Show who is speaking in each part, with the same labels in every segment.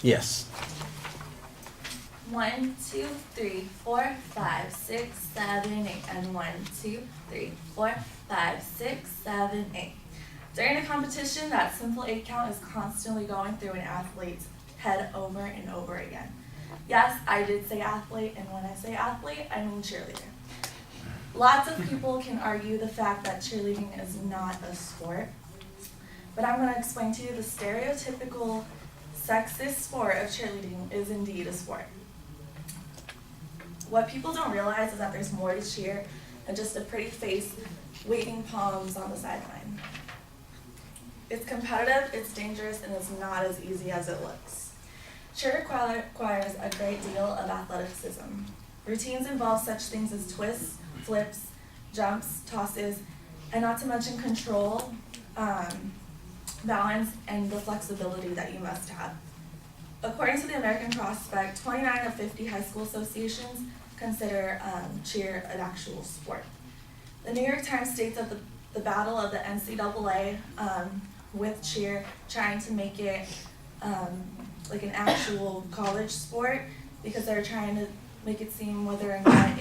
Speaker 1: Yes.
Speaker 2: 1, 2, 3, 4, 5, 6, 7, 8, and 1, 2, 3, 4, 5, 6, 7, 8. During a competition, that simple 8 count is constantly going through an athlete's head over and over again. Yes, I did say athlete, and when I say athlete, I mean cheerleader. Lots of people can argue the fact that cheerleading is not a sport, but I'm going to explain to you the stereotypical sexist sport of cheerleading is indeed a sport. What people don't realize is that there's more to cheer than just a pretty face waving palms on the sideline. It's competitive, it's dangerous, and it's not as easy as it looks. Cheer requires a great deal of athleticism. Routines involve such things as twists, flips, jumps, tosses, and not to mention control, balance, and the flexibility that you must have. According to the American Prospect, 29 of 50 high school associations consider cheer an actual sport. The New York Times states that the battle of the NCAA with cheer, trying to make it like an actual college sport, because they're trying to make it seem whether or not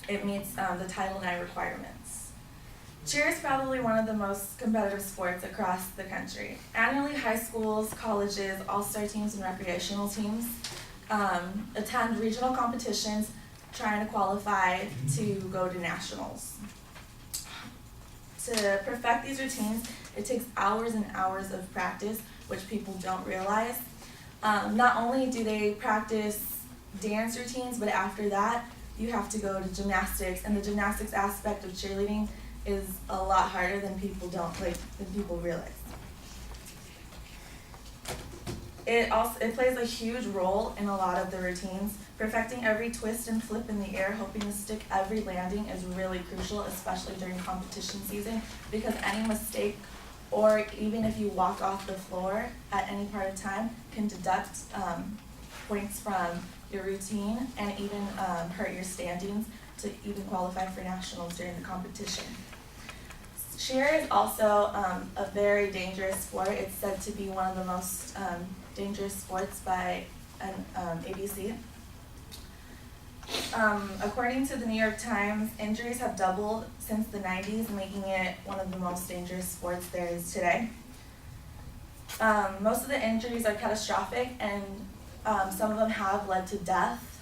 Speaker 2: it meets the Title IX requirements. Cheer is probably one of the most competitive sports across the country. Annually, high schools, colleges, all-star teams, and recreational teams attend regional competitions trying to qualify to go to nationals. To perfect these routines, it takes hours and hours of practice, which people don't realize. Not only do they practice dance routines, but after that, you have to go to gymnastics, and the gymnastics aspect of cheerleading is a lot harder than people realize. It plays a huge role in a lot of the routines. Perfecting every twist and flip in the air, hoping to stick every landing is really crucial, especially during competition season, because any mistake, or even if you walk off the floor at any part of time, can deduct points from your routine and even hurt your standings to even qualify for nationals during the competition. Cheer is also a very dangerous sport. It's said to be one of the most dangerous sports by ABC. According to the New York Times, injuries have doubled since the 90s, making it one of the most dangerous sports there is today. Most of the injuries are catastrophic, and some of them have led to death.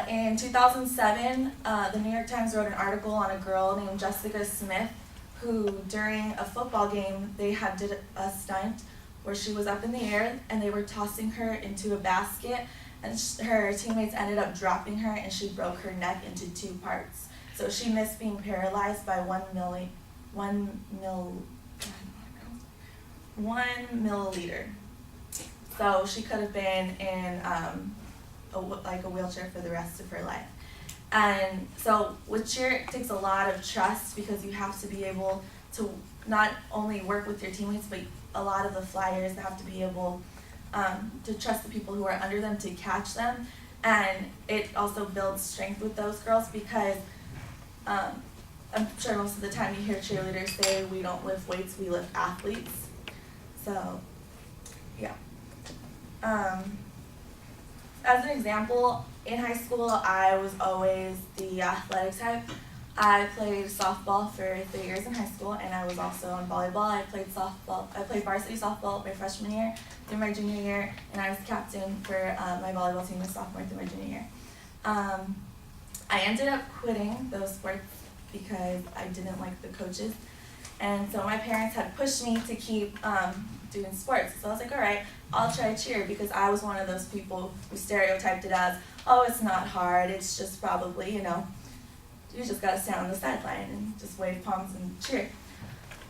Speaker 2: In 2007, the New York Times wrote an article on a girl named Jessica Smith, who during a football game, they had did a stunt where she was up in the air and they were tossing her into a basket, and her teammates ended up dropping her, and she broke her neck into 2 parts. So she missed being paralyzed by 1 milliliter. So she could have been in a wheelchair for the rest of her life. And so with cheer, it takes a lot of trust, because you have to be able to not only work with your teammates, but a lot of the flyers have to be able to trust the people who are under them to catch them. And it also builds strength with those girls, because I'm sure most of the time you hear cheerleaders say, we don't lift weights, we lift athletes. So, yeah. As an example, in high school, I was always the athletic type. I played softball for 3 years in high school, and I was also in volleyball. I played varsity softball my freshman year through my junior year, and I was captain for my volleyball team my sophomore through my junior year. I ended up quitting those sports because I didn't like the coaches, and so my parents had pushed me to keep doing sports. So I was like, all right, I'll try cheer, because I was one of those people who stereotyped it as, oh, it's not hard, it's just probably, you just gotta stand on the sideline and just wave palms and cheer.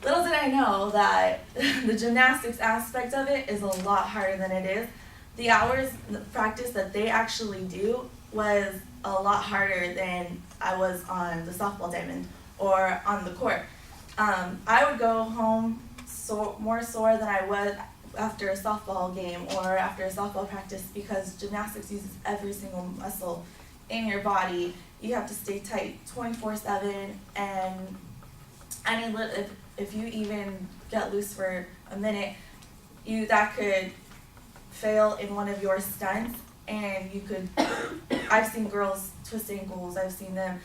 Speaker 2: Little did I know that the gymnastics aspect of it is a lot harder than it is. The hours of practice that they actually do was a lot harder than I was on the softball diamond or on the court. I would go home more sore than I would after a softball game or after a softball practice, because gymnastics uses every single muscle in your body. You have to stay tight 24/7, and if you even get loose for a minute, that could fail in one of your stunts, and you could, I've seen girls twist ankles, I've seen them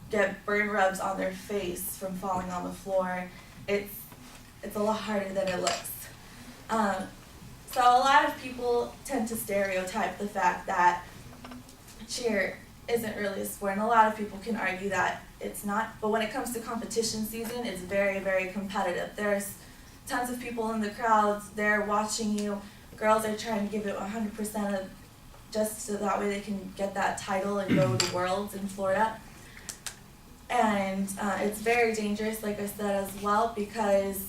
Speaker 2: get burn rubs on their face from falling on the floor. It's a lot harder than it looks. So a lot of people tend to stereotype the fact that cheer isn't really a sport, and a lot of people can argue that it's not, but when it comes to competition season, it's very, very competitive. There's tons of people in the crowds, they're watching you. Girls are trying to give it 100% of, just so that way they can get that title and go to Worlds in Florida. And it's very dangerous, like I said, as well, because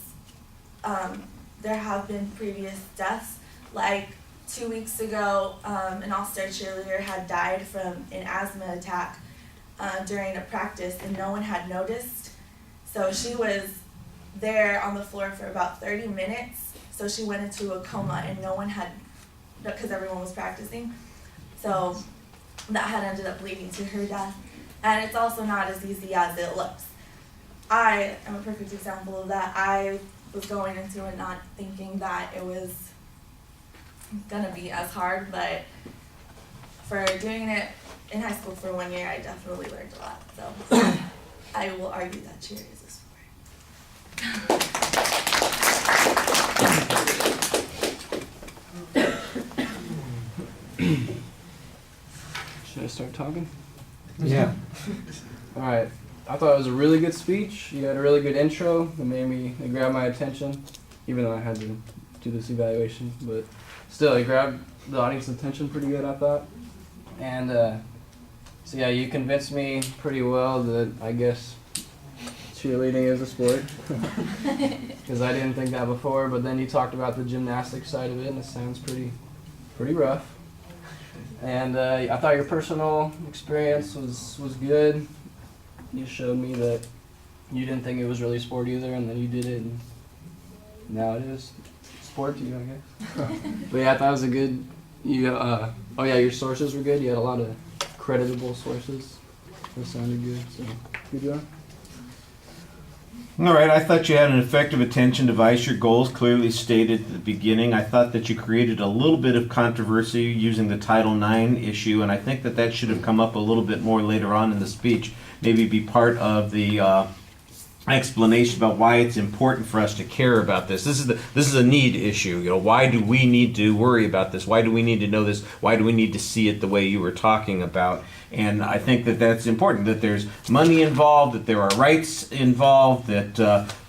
Speaker 2: there have been previous deaths. Like 2 weeks ago, an all-star cheerleader had died from an asthma attack during a practice, and no one had noticed. So she was there on the floor for about 30 minutes. So she went into a coma, and no one had, because everyone was practicing. So that had ended up leading to her death. And it's also not as easy as it looks. I am a perfect example of that. I was going into it not thinking that it was gonna be as hard, but for doing it in high school for 1 year, I definitely learned a lot. So I will argue that cheer is a sport.
Speaker 1: Should I start talking?
Speaker 3: Yeah.
Speaker 1: All right. I thought it was a really good speech. You had a really good intro that it grabbed my attention, even though I had to do this evaluation. But still, it grabbed the audience's attention pretty good, I thought. And so yeah, you convinced me pretty well that I guess cheerleading is a sport, because I didn't think that before. But then you talked about the gymnastics side of it, and it sounds pretty rough. And I thought your personal experience was good. You showed me that you didn't think it was really sport either, and then you did it, and now it is sport to you, I guess. But yeah, I thought it was a good. Oh yeah, your sources were good. You had a lot of creditable sources. That sounded good. So good job.
Speaker 3: All right, I thought you had an effective attention device. Your goals clearly stated at the beginning. I thought that you created a little bit of controversy using the Title IX issue, and I think that should have come up a little bit more later on in the speech. Maybe be part of the explanation about why it's important for us to care about this. This is a need issue. You know, why do we need to worry about this? Why do we need to know this? Why do we need to see it the way you were talking about? And I think that that's important, that there's money involved, that there are rights involved, that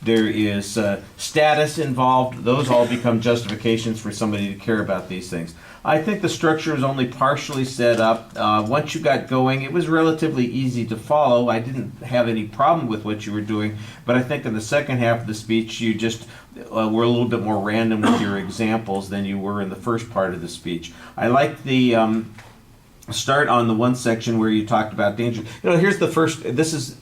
Speaker 3: there is status involved. Those all become justifications for somebody to care about these things. I think the structure was only partially set up. Once you got going, it was relatively easy to follow. I didn't have any problem with what you were doing, but I think in the second half of the speech, you just were a little bit more random with your examples than you were in the first part of the speech. I like the start on the one section where you talked about danger. You know, here's the first. This is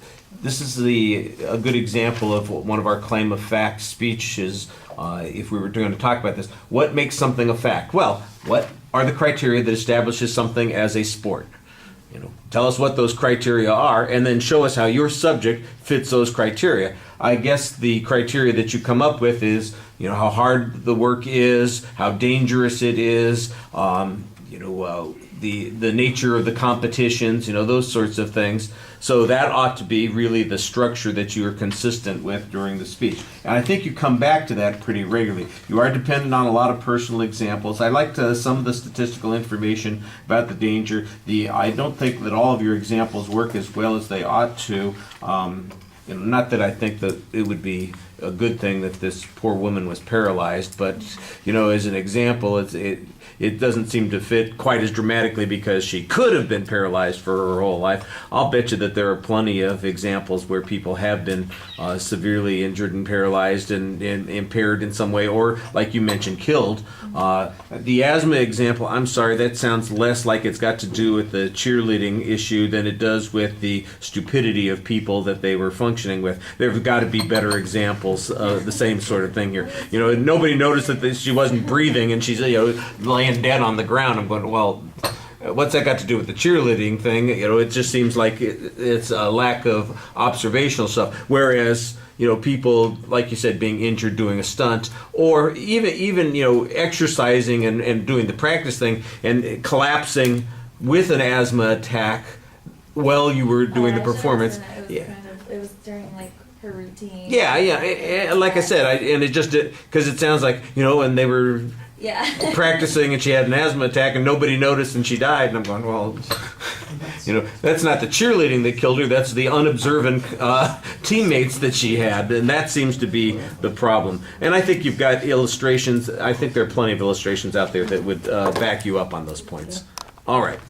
Speaker 3: a good example of one of our claim of fact speeches. If we were going to talk about this, what makes something a fact? Well, what are the criteria that establishes something as a sport? You know, tell us what those criteria are, and then show us how your subject fits those criteria. I guess the criteria that you come up with is, you know, how hard the work is, how dangerous it is, the nature of the competitions, you know, those sorts of things. So that ought to be really the structure that you are consistent with during the speech. And I think you come back to that pretty regularly. You are dependent on a lot of personal examples. I liked some of the statistical information about the danger. I don't think that all of your examples work as well as they ought to. Not that I think that it would be a good thing that this poor woman was paralyzed, but as an example, it doesn't seem to fit quite as dramatically because she could have been paralyzed for her whole life. I'll bet you that there are plenty of examples where people have been severely injured and paralyzed and impaired in some way, or like you mentioned, killed. The asthma example, I'm sorry, that sounds less like it's got to do with the cheerleading issue than it does with the stupidity of people that they were functioning with. There's got to be better examples of the same sort of thing here. Nobody noticed that she wasn't breathing and she's laying dead on the ground. I'm going, well, what's that got to do with the cheerleading thing? It just seems like it's a lack of observational stuff. Whereas people, like you said, being injured doing a stunt, or even exercising and doing the practice thing and collapsing with an asthma attack while you were doing the performance.
Speaker 2: It was during like her routine.
Speaker 3: Yeah. Like I said, and it just because it sounds like and they were practicing and she had an asthma attack and nobody noticed and she died, and I'm going, well, that's not the cheerleading that killed her. That's the unobservant teammates that she had, and that seems to be the problem. And I think you've got illustrations. I think there are plenty of illustrations out there that would back you up on those points. All right.